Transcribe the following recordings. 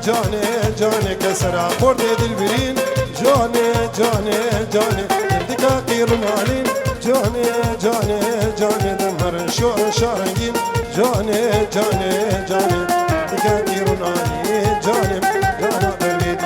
جاني جاني كسرة خورد دل برين جاني جاني جاني دقاقير مالين جاني جاني جاني دمهر شارنجين جاني جاني جاني دقاقير مالين جاني جانا بريدين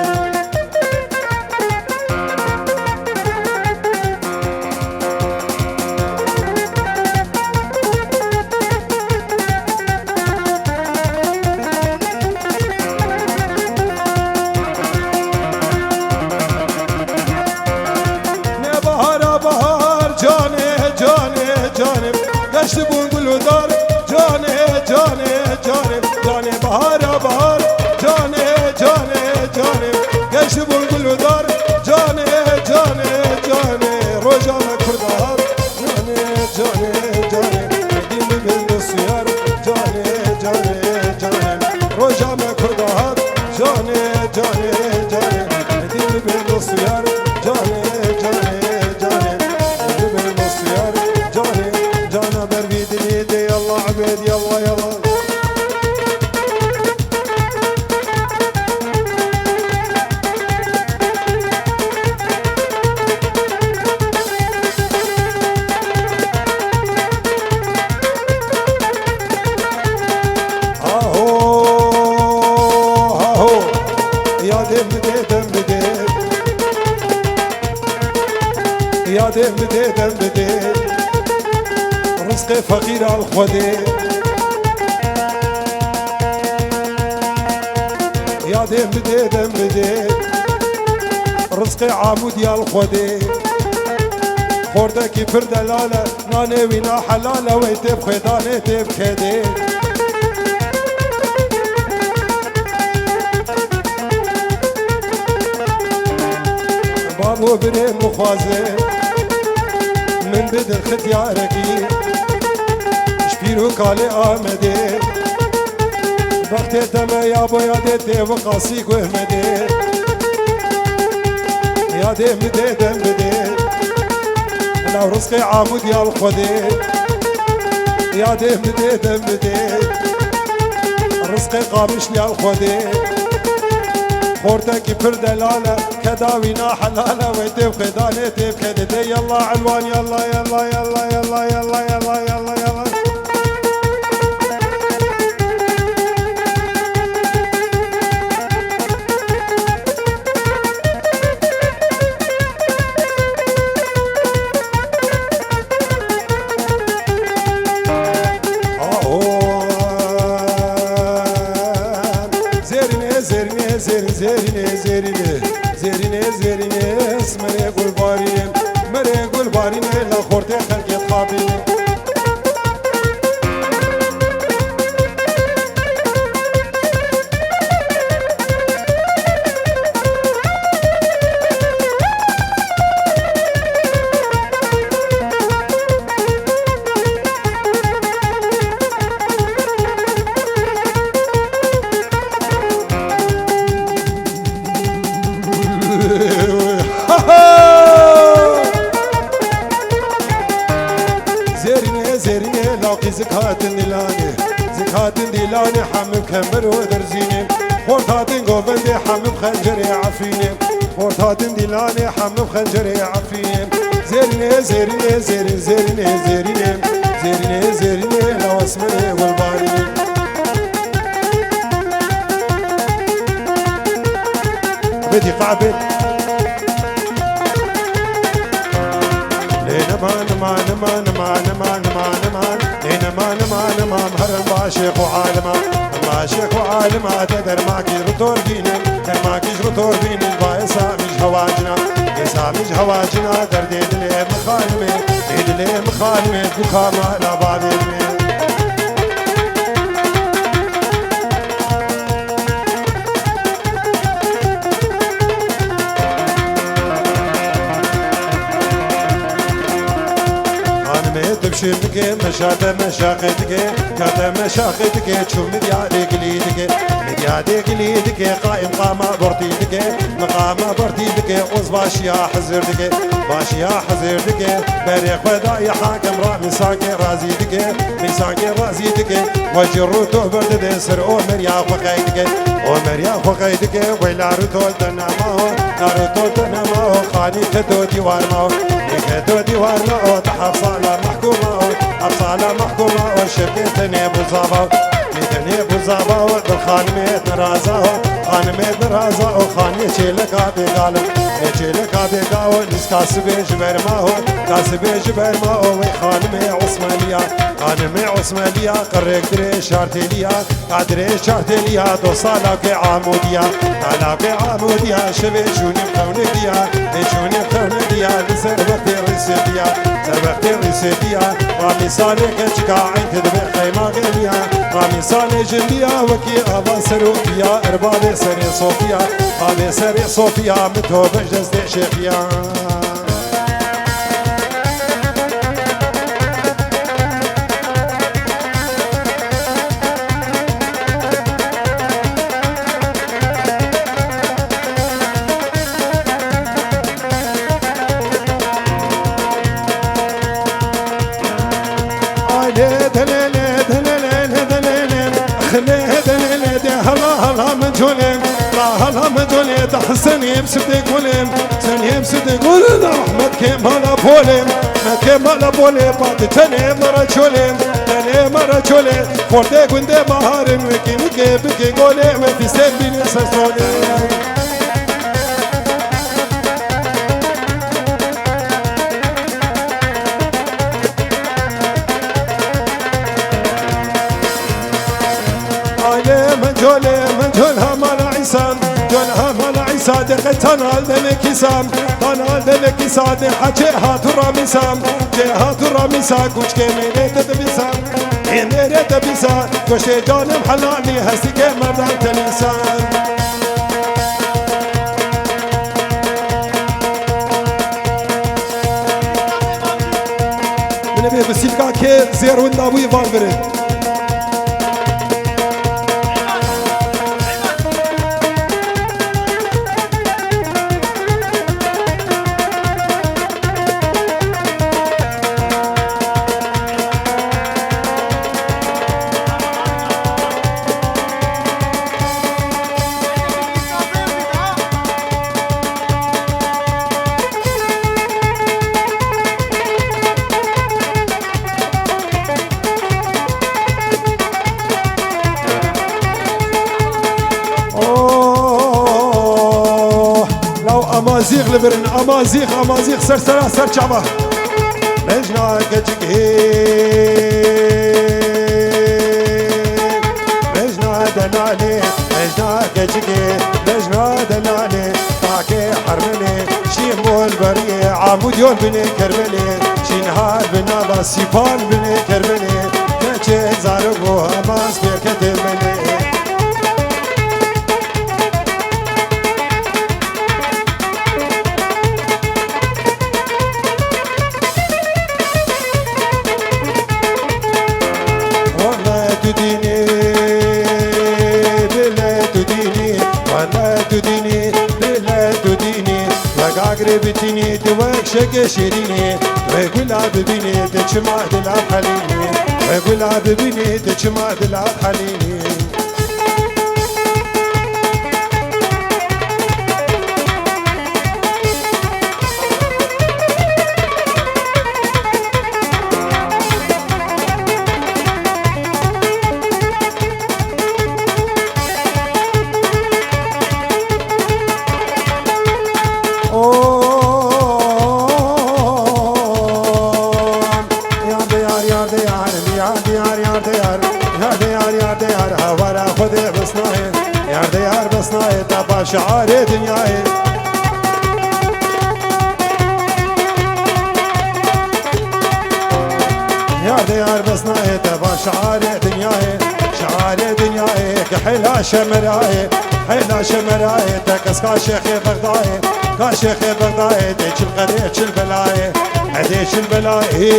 گشت بونگل دار جانه جانه جانه جانه بهار بهار جانه جانه جانه گشت بونگل دار جانه جانه جانه روزانه کردار جانه جانه جانه دین بند سیار جانه جانه جانه روزانه کردار جانه جانه جانه دین بند سیار جانه جانه جانه دین بند سیار جانه جانا بربيد اليدي يلا عبيد يلا يلا هاهو يا دم دم بديت يا دم دم بديت رزق فقير على الخودي يا دم بدي دم بدي رزق عمود يا الخودي خوردكي فرد لاله ناني وينا حلاله ويتب خداني تب كدي بابو بريم مخازن من بدر ختياركي شبيرو كالي آمدي وقت دم يا بو يا دي وقاسيك وهمدي يا دي مدي دم بدي لو رزقي عامود يا الخودي يا دي مدي دم بدي رزقي قامش يا الخودي خورتك بر دلاله كداوينا حلاله ويتب خداني تب كدتي يلا علوان يلا يلا يلا يلا يلا يلا يلا يلا زرینه زرینه زرینه زرینه اسمره گل بارینه مره گل بارینه لخورته خلقت خوابینه زرینه لاقی زکاتن دیلانه زکاتن دیلانه حمم کمر و درزینه خورتاتن گوبنده حمم خنجر عفینه خورتاتن دیلانه حمم خنجر عفینه زرینه زرینه زرینه زرینه زرینه زرینه زرینه لو اسمه والبارینه بدي قعبت نمان نمان نمان نمان نمان نمان نمان نمان نمان نمان هرم باشيخ وعالمة باشيخ وعالمة تدر ماكي رطور دينن در ماكيش رطور دينن بايسا مش هواجنا يسا مش هواجنا در ديد لي مخالمة ديد لي مخالمة بكاما لا بعدين بشمك مشاد مشاقتك كاد مشاقتك شو مديادك ليدك مديادك ليدك قائم قامة برتيدك مقامة برتيدك وصباش يا حزردك باش يا حزردك بريق بداي حاكم را مساك رازيدك مساك رازيدك وجروتو برد سر عمر يا فقيدك عمر يا فقيدك ويلا رتول تنامو نارتول تنامو خاني تدو ديوار ماو تدو ديوار ماو تحصل محكومة أبصال محكومة وشبكتني بوزابا ميتني بوزابا والخانميت نرازا خانميت نرازا وخاني شيلك أبي قالب شيلك أبي قاول نسكاسبي جبر ماهو كاسبي جبر ماهو خانمي عثمانية خانمي عثمانية قرق دري شارتيليا قدري شارتيليا دو صالاك عمودية علاك عمودية شبي شوني مخونية شوني مخونية لسر وقتي ريسيديا سر ريسيديا رامي صالح كشكا عين تدبر خيمة غنيا رامي صالح جنبيا وكي أبا سروفيا إربابي سري صوفيا أبي سري صوفيا متو بجدز دي شيخيا حسني بسدق ولم سني بسدق ولم أحمد كمال بولم كمال بولم بعد تاني مرة شولم تاني مرة شولم فردق وندي مهارم وكي نجيب كي قولم في سبيل سسولم من جولها مال عيسان جولها مال عيسان تنال دلكيسان تنال دلكيسان حكيها تراميسان جيها تراميسان كوش كميني تدبيسان إني تدبيسان كوش جانم حلاني هسي كمردان تليسان من أبي بسيلكا كي زيرو النابوي فالبرد أمازيغ لبرن أمازيغ سرسرة سرچابا مجنا كجيه مجنا دناني مجنا كجيه مجنا دناني تاكي حرمني شيمول بريه عموديون بني كرمني شينهار بنا بسيبان بني كرمني كجيه زارقو أماز بيركتمني بتني دوك شق شيريني ويقول ببيني تجمع دلاب حليني ويقول ببيني تجمع دلاب حليني شعار دنياي يا ديار بسناي تبع شعار دنياي حيلا شمراي حيلا شمراي تكس كاشيخي بغداي كاشيخي بغداي ديش الغديش البلاي هديش البلاي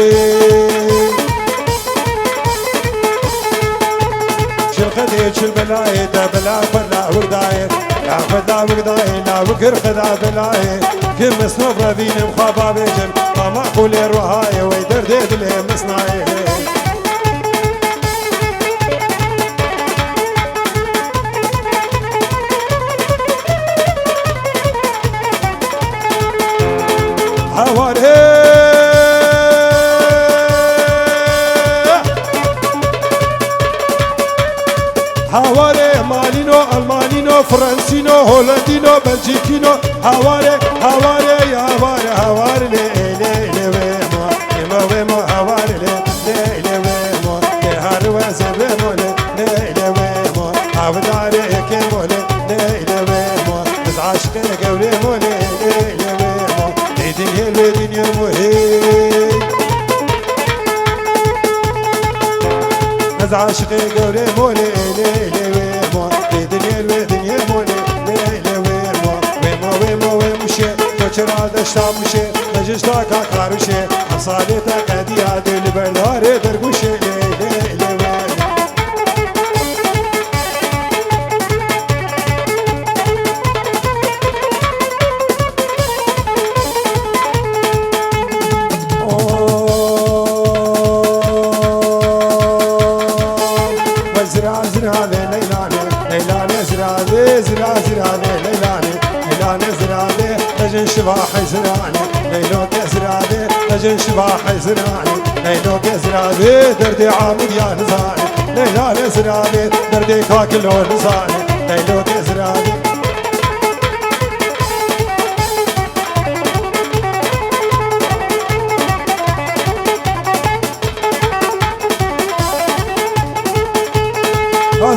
شلقديش البلاي دا بلا فلا وقداي لا فلا وقداي لا وقر خدا بلاي كم سنوب ربين مخابا بيجن ما معقول يروهاي ويدر ديد لي مصناي حواري حواري مالينو المانينو فرنسينو هولندينو بلجيكينو حواري حواري يا حواري حواري لي لي لي ويمو يمو ويمو حواري لي لي لي ويمو لي هاروز ويمو لي لي لي ويمو حوداري كيمو لي لي لي ويمو بس عاشقي قولي مو لي لي لي ويمو لي دنيا لي دنيا مهي بس عاشقي قولي مو لي لي لي ويمو لي دنيا لي دنيا مو لي لي لي ويمو ويمو ويمو ويمشي تشرا دشتا مشي نجشتا كاكاروشي حصالتا قديا دل بلاري درغوشي لي لي لي ويمو زرا زرا ليلاني ليلاني زرا زرا زرا ليلاني ليلاني زرا لجن شباح زراني ليلو زرا لجن شباح زراني ليلو زرا دردي عامد يا نزاني ليلاني زرا دردي كاكلو نزاني ليلو زرا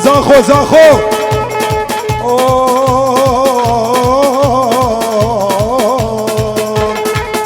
زاخو زاخو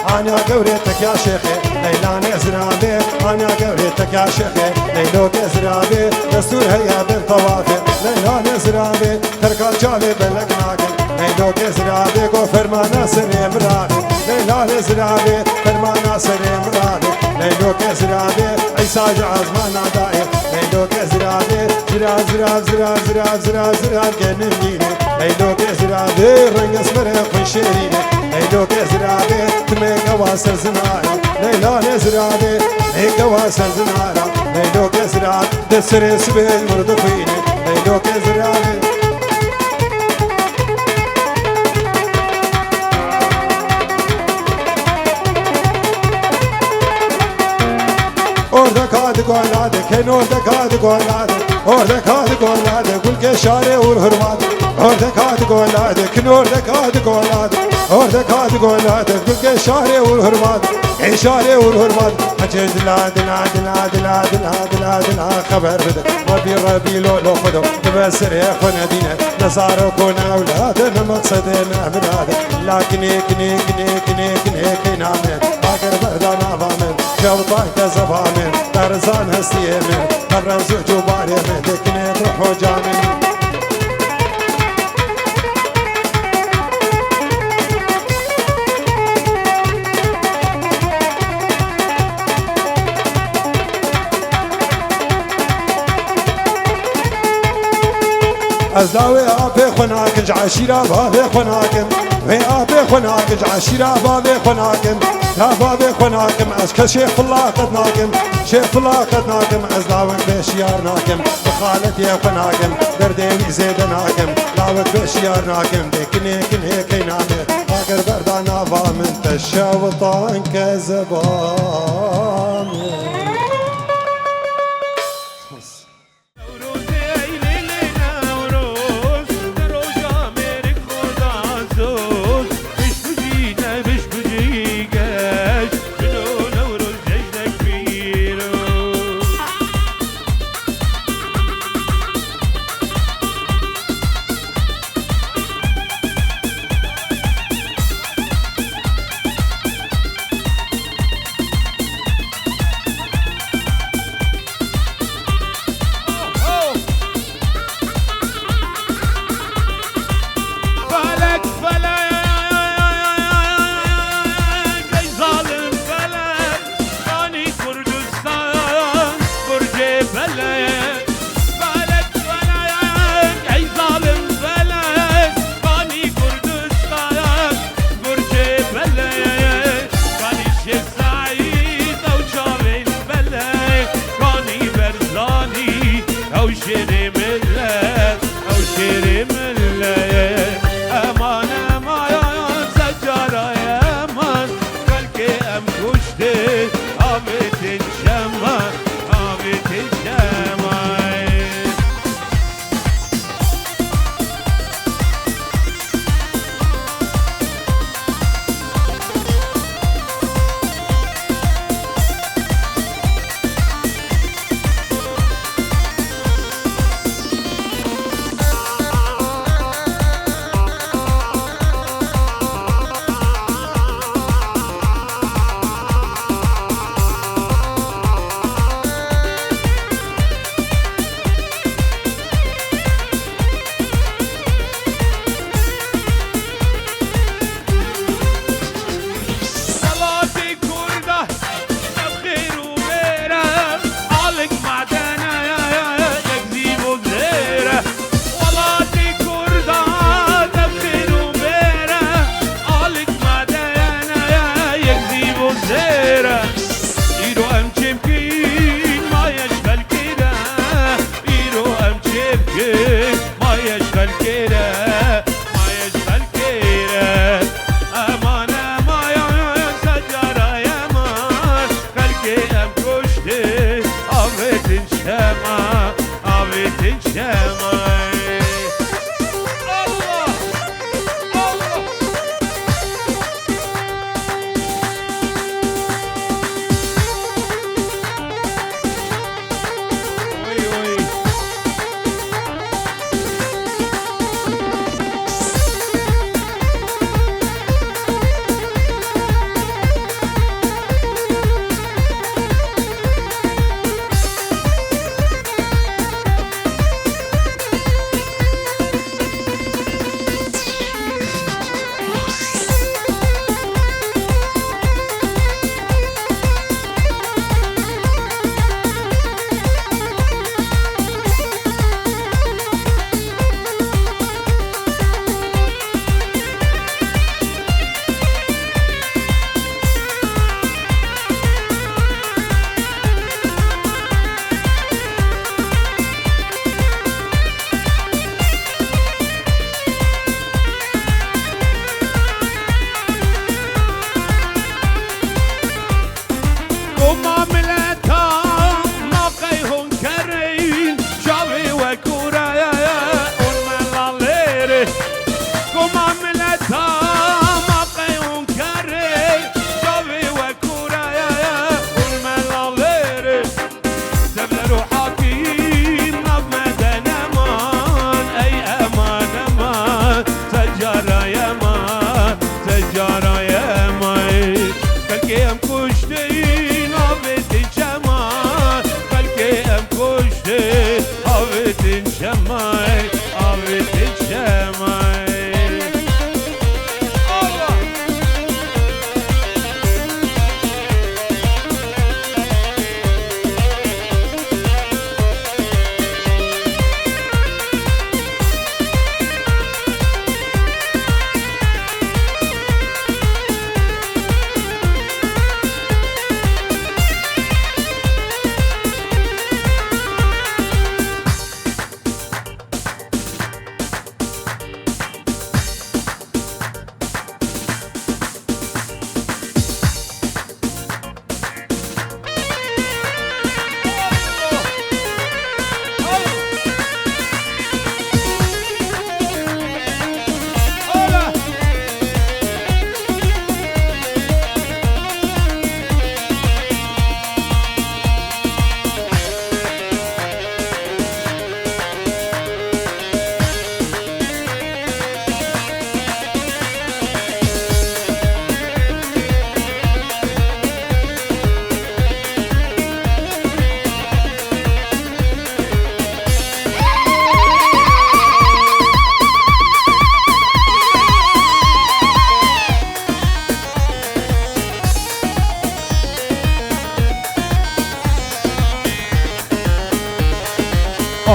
أنا قوريتك يا شيخي ليلاني زرابي أنا قوريتك يا شيخي ليلوك زرابي دستور هيا بالطوافي ليلاني زرابي تركال جالي بلقناكي ليلوك زرابي قو فرمانا سري مرادي ليلاني زرابي فرمانا سري مرادي ليلوك زرابي عيسى عزمانا دائر ليلوك زرابي زرا زرا زرا زرا زرا زرا جننيني ليلوك زرابي رنگ اسمر خنشيريني ليلوك زرابي تميك واسر زنارا ليلاني زرابي ميك واسر زنارا ليلوك زرابي دسر سبيل مردفيني ليلوك زرابي orada kadı golladı ken orada kadı golladı orada kadı golladı gül keşare vur hırmadı orada kadı golladı ken orada kadı golladı orada kadı golladı gül keşare vur hırmadı keşare vur hırmadı acil dila dila dila dila dila dila dila haber bide ربي ربي لو خدو تبسر يا خنا دينا نصارو كنا اولادنا مقصدنا بلاد لكن كني كني كني كني كنا من اگر بردانا بامن شوطان كزبامن درزان هستيمن قبرن زوجو باريمن دكني روحو جامن ازلاوي ابي خناكن عشيره بابي خناكن وي ابي خناكن عشيره بابي خناكن يا بابي خناكن اسك شيخ الله قدناكن شيخ الله قدناكن ازلاوي بشيارناكن بخالتي يا خناكن دردي زيدناكن لاوت بشيارناكن دكني كني كينامي اگر بردانا وامن تشوطان كزبان الشماي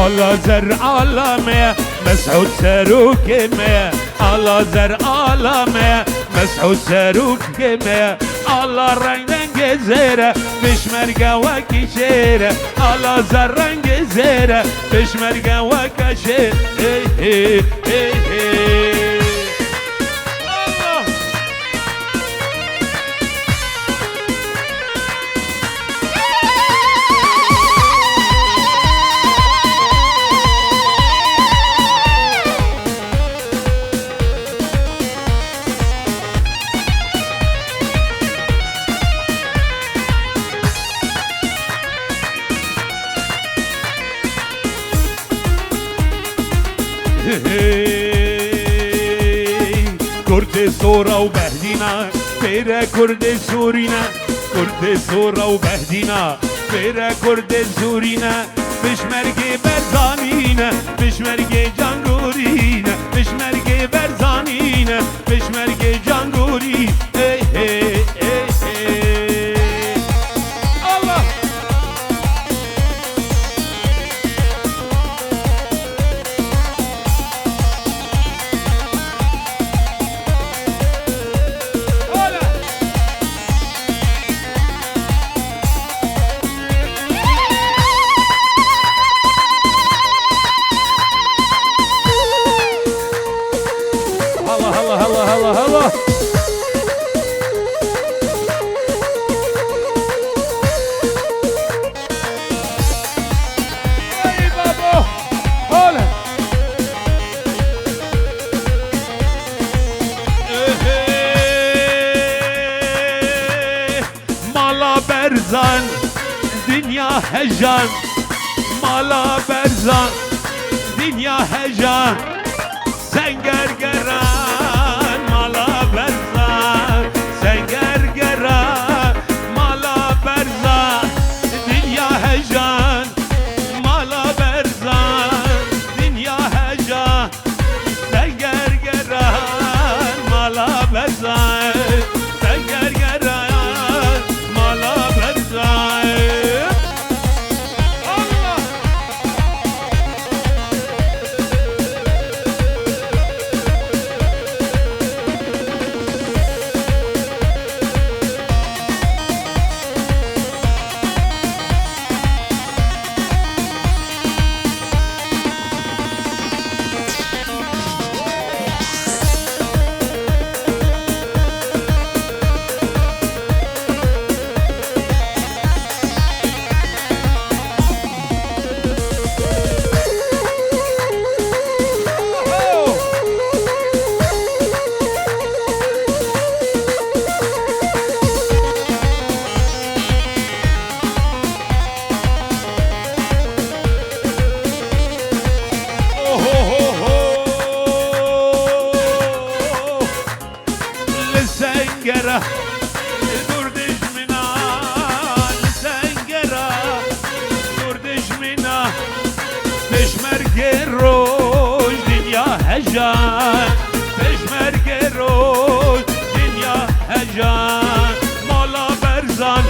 الله زر عالمه مسعود سروكمه الله زر عالمه مسعود سروكمه الله رنگ زره بشمرگه و کشیره الله زر رنگ زره بشمرگه و کشیره کرد سورا و بهدینا پیره کرد سورینا کرد سورا و بهدینا پیره کرد سورینا بشمرگی برزانینا بشمرگی جانگورینا بشمرگی برزانینا بشمرگی جانگوری الله هلا هلا هلا هلا هلا dünya heyecan, mala berzan, dünya heyecan, sen gergeran, mala berzan, sen gergeran, mala berzan, dünya heyecan, mala berzan, dünya heyecan, sen gergeran, mala berzan, sen gergeran, mala berzan. Allah! لسنجرة دردش منا لسنجرة دردش منا بشمرك الروج دنيا هجان بشمرك الروج دنيا هجان مالا برزان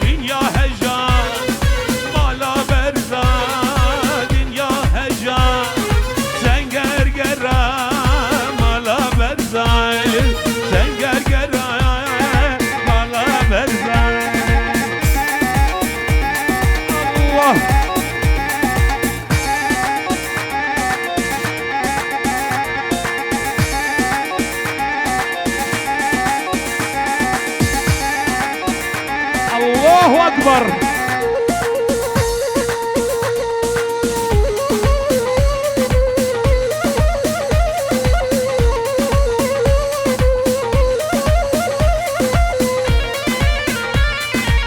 دنيا هجان مالا برزان دنيا هجان سنجرجرة مالا برزان سنجرجرة مالا برزان الله الله أكبر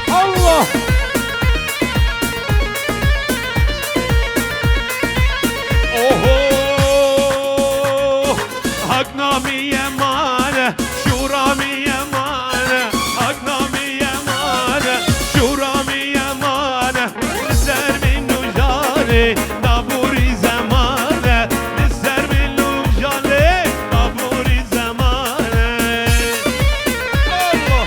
الله أوه هقنامي يمانة شورامي يمانة هقنامي يمانة شورامي يمانة لسر منو جاني نابوري زمانة لسر منو جاني نابوري زمانة الله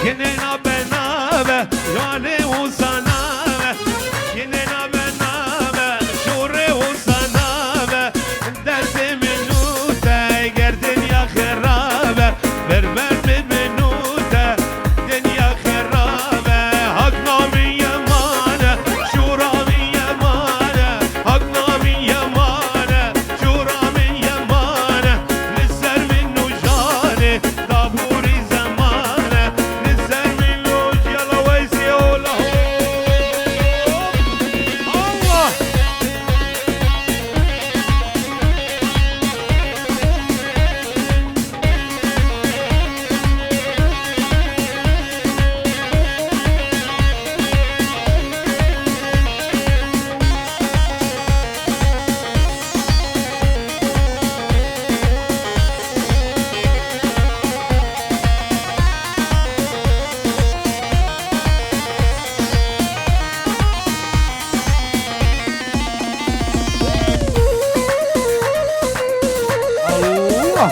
Yenena benave, yane usanave, yenena benave, şure usanave, derse minute, gerdin ya kherabe, vermer min minute, dünya kherabe, hakna min yamane, şura min yamane, hakna min yamane, şura min yamane, lisser min nujane, taburi zamane, lisser min nuj yala veysi ola Allah. Allah.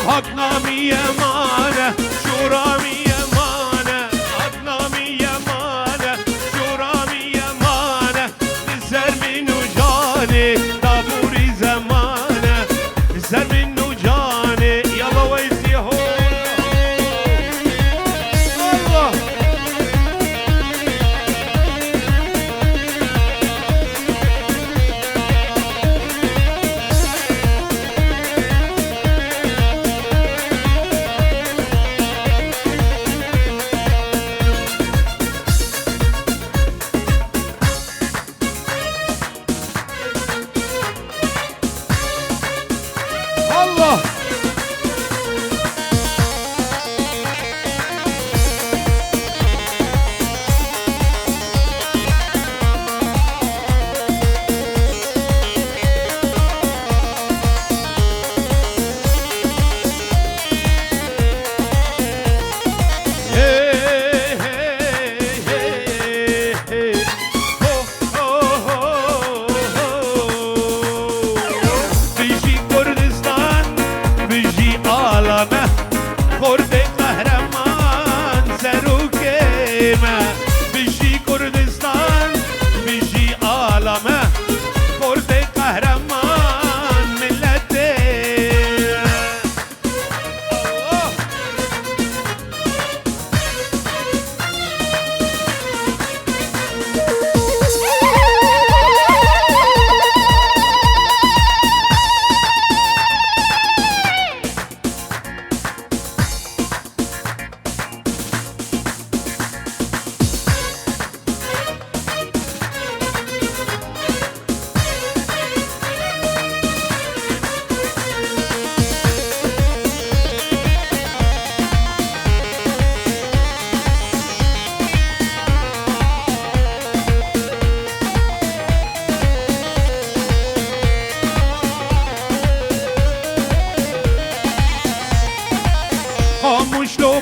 Hakna mi yamane, şura mi yamane, hakna mi yamane, şura mi yamane, liser min ujane, tabu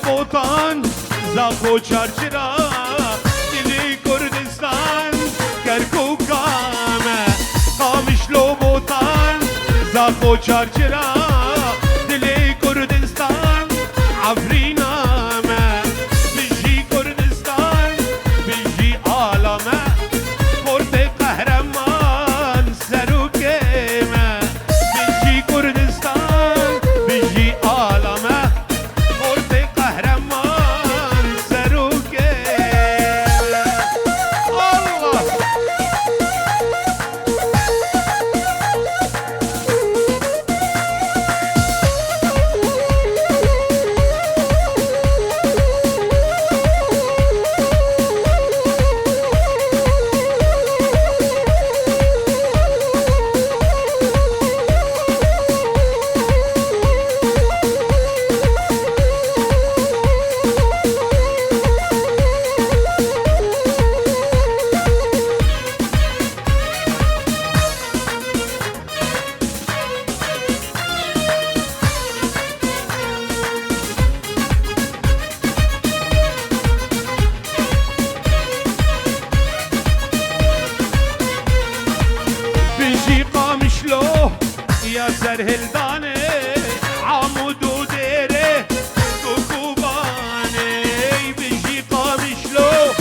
بوطان زاخو چارچرا دلی کردستان کرکوکامه قامش لو بوطان زاخو چارچرا دلی کردستان عفرینامه بجی کردستان بجی عالمه کرد قهرمان سروکمه بجی کردستان بجی عالمه کرد قهرمان سروکمه الله بيجي قامش له يا سرهلداني عمود وديري كوكوباني بيجي قامش له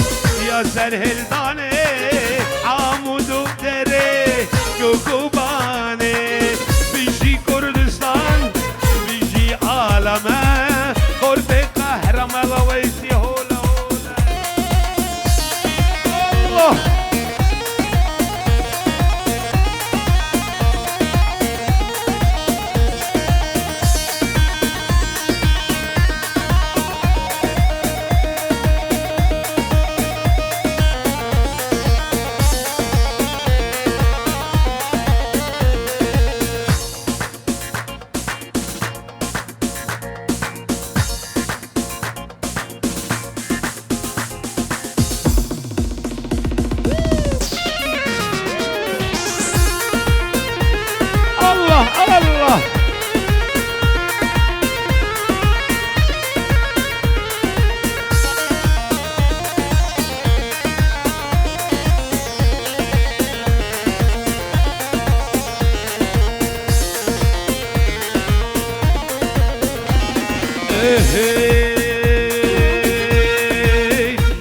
يا سرهلداني عمود وديري كوكوباني بيجي كردستان بيجي عالمه كرد قهرمان لويسي هولا هولا الله الله الله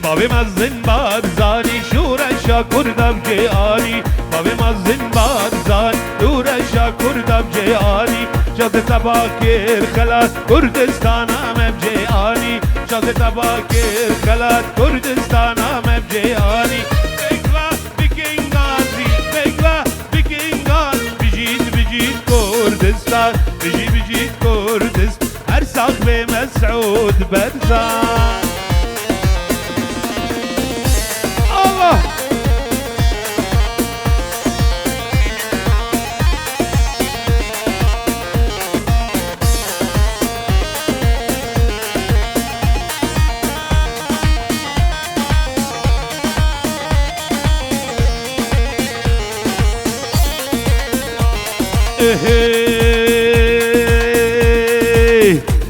بابي مزن بارزاني شورشا كردم جياني بابي مزن بارزان شورشا كردم جياني شاد تباكر خلات كردستان امم جياني شاد تباكر خلات كردستان امم جياني بكوا بكينغازي بكوا بكينغاز بجيت كردستان بجيت كردستان ارسخ بمسعود برزان الله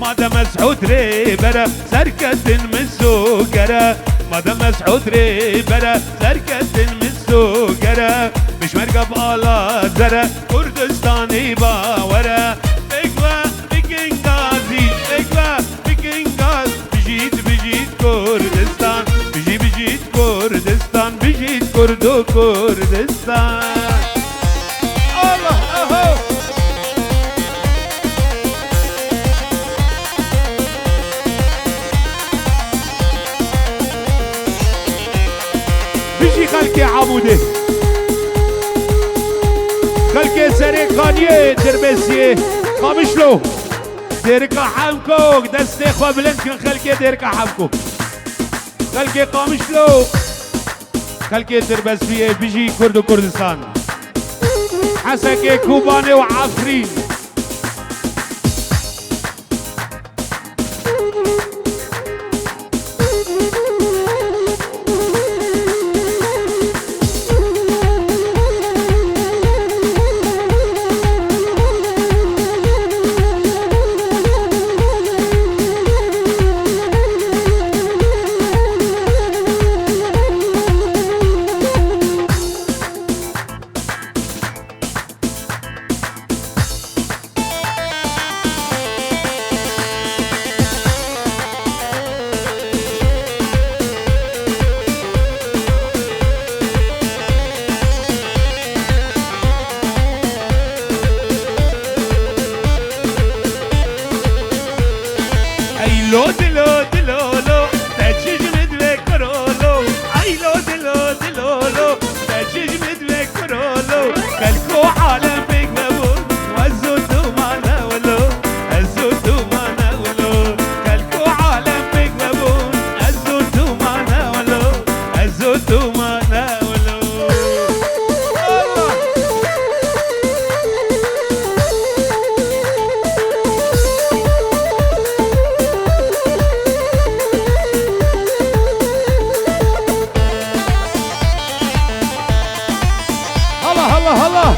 مادام مسعود ريبرة سركة مسوقرة مادام مسعود ريبرة سركة مسوقرة مش مرقب آلا زرة كردستاني باورة بقوى بكينغازي بقوى بكينغاز بجيت كردستان بجيت كردستان بجيت كردو كردستان الله أهو بيجي خلقي عمودي خلقي سريقانية تربسية قامشلو ديركا حمكو دستي خوا بلنكن خلقي ديركا حمكو خلقي قامشلو خلقي تربسية بيجي كردو كردستان حسكي كوباني وعفرين لو دلو دلو لو تجيج مدوي كرولو اي لو دلو دلو لو تجيج مدوي كرولو كلكو عالم بيقبول وزوتو ما ناولو الزوتو ما ناولو كلكو عالم بيقبول الزوتو ما ناولو الزوتو ما ناولو هلا هلا هلا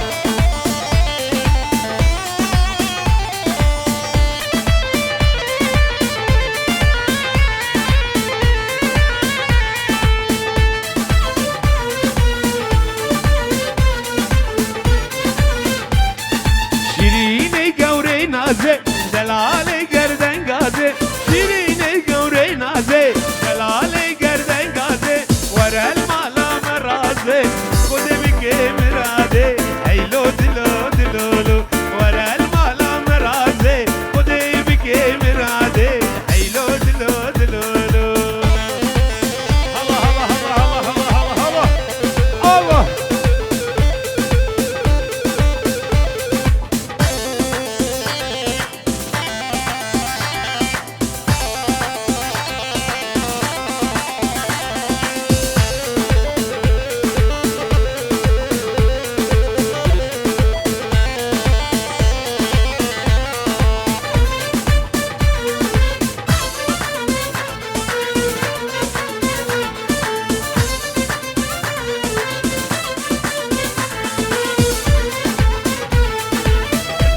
شیرین گوره نازه دلال گردن گازه شیرین گوره نازه دلال گردن گازه ور المالا مرازه خود بگه مراده ایلو دلو دلولو ور المالا مرازه خود بگه مراده ایلو دلو دلولو هلا هلا هلا هلا هلا هلا الله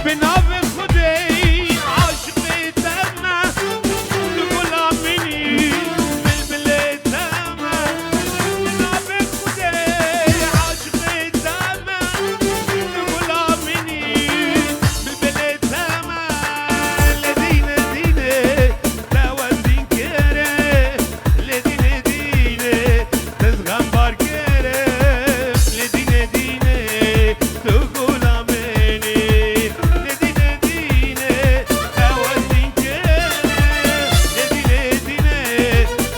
بنابه خودی عاشقی تمه لگلا منی بلبلی تمه بنابه خودی عاشقی تمه لگلا منی بلبلی تمه لدینه دینه توازین کره لدینه دینه تزغم بار کره لدینه دینه تو گلا منی لدینه دینه توازین کره لدینه دینه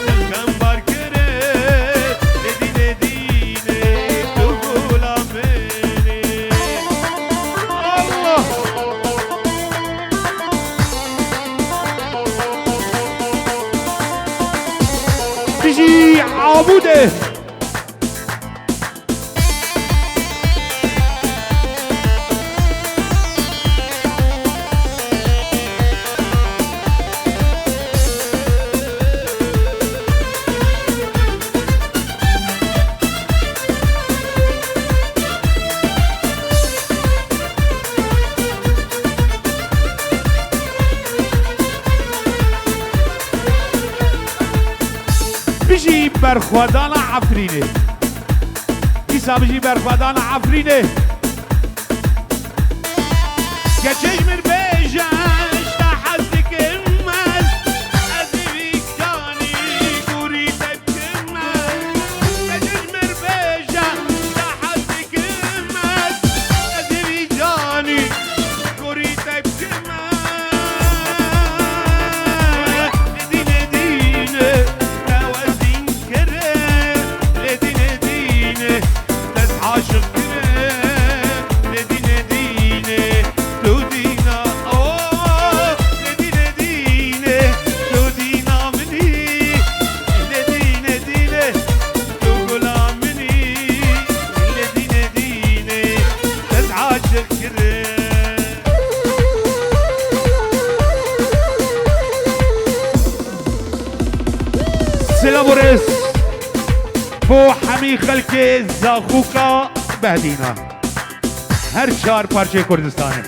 تزغم بار کره لدینه دینه تو گلا منی الله بيجي عبوده بيجي برخوادان عفرينه كيسا بيجي برخوادان عفرينه كجيش من بيجاش تحزك المز أزيبك جاني قريتك المز كجيش من بيجاش تحزك المز أزيبك جاني قريتك المز لدينه دينه توازين كره لدينه دينه تتعاشق كره لدينه دينه تودينا اوه لدينه دينه تودينا مني لدينه دينه تقولا مني لدينه دينه تتعاشق كره سلامورس بو حمی خلق زاخوکا بهدینا هر 4 پارچه کردستانه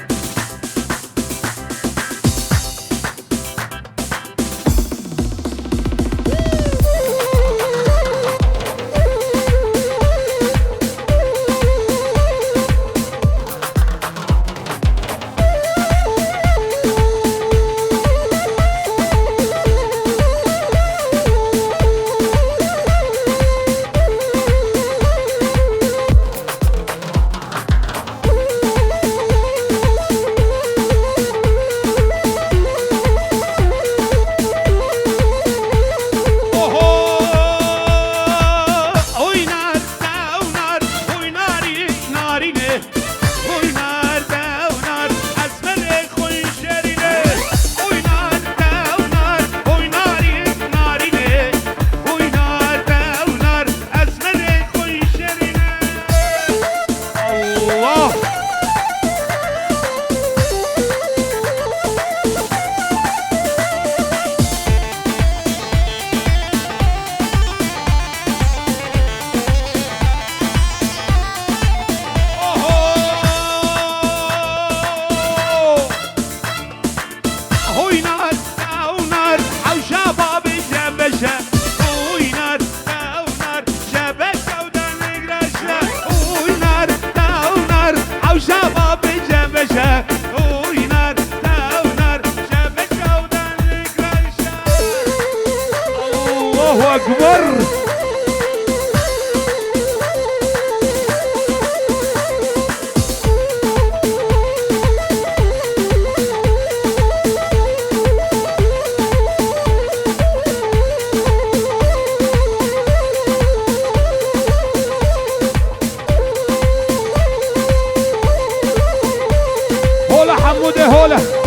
حمود هوله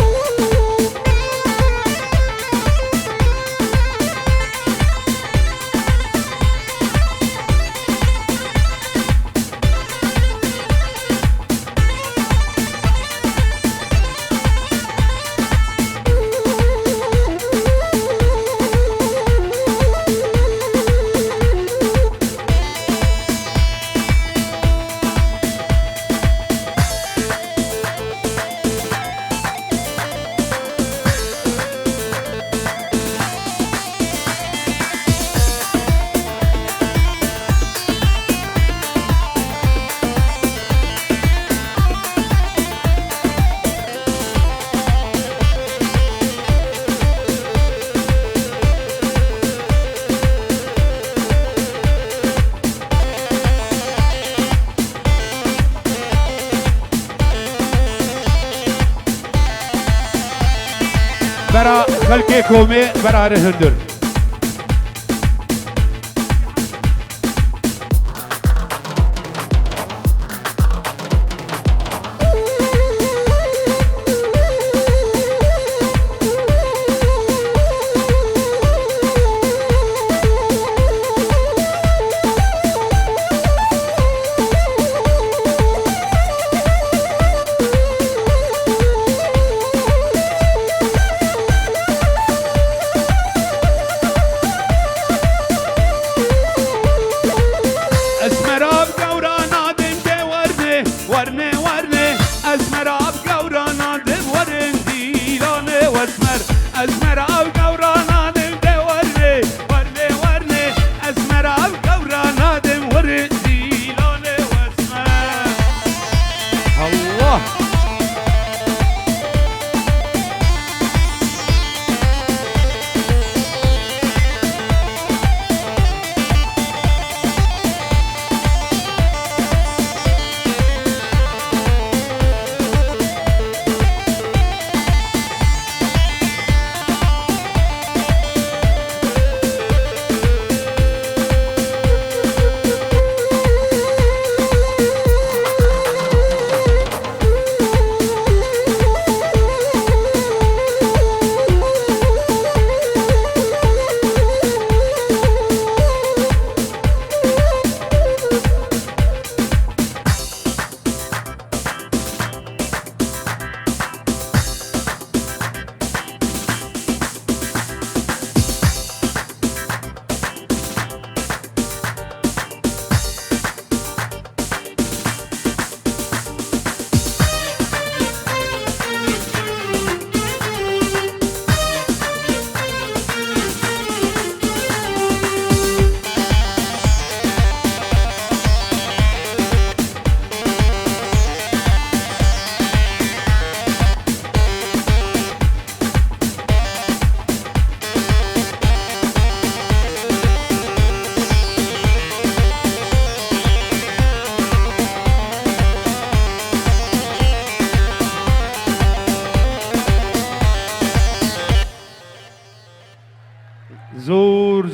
برا خلقي كومي برا رهندر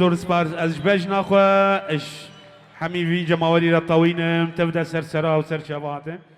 زور سپارس از بج نخوا اش همي في جماوري رطوينم تبدا سرسرا وسر شباته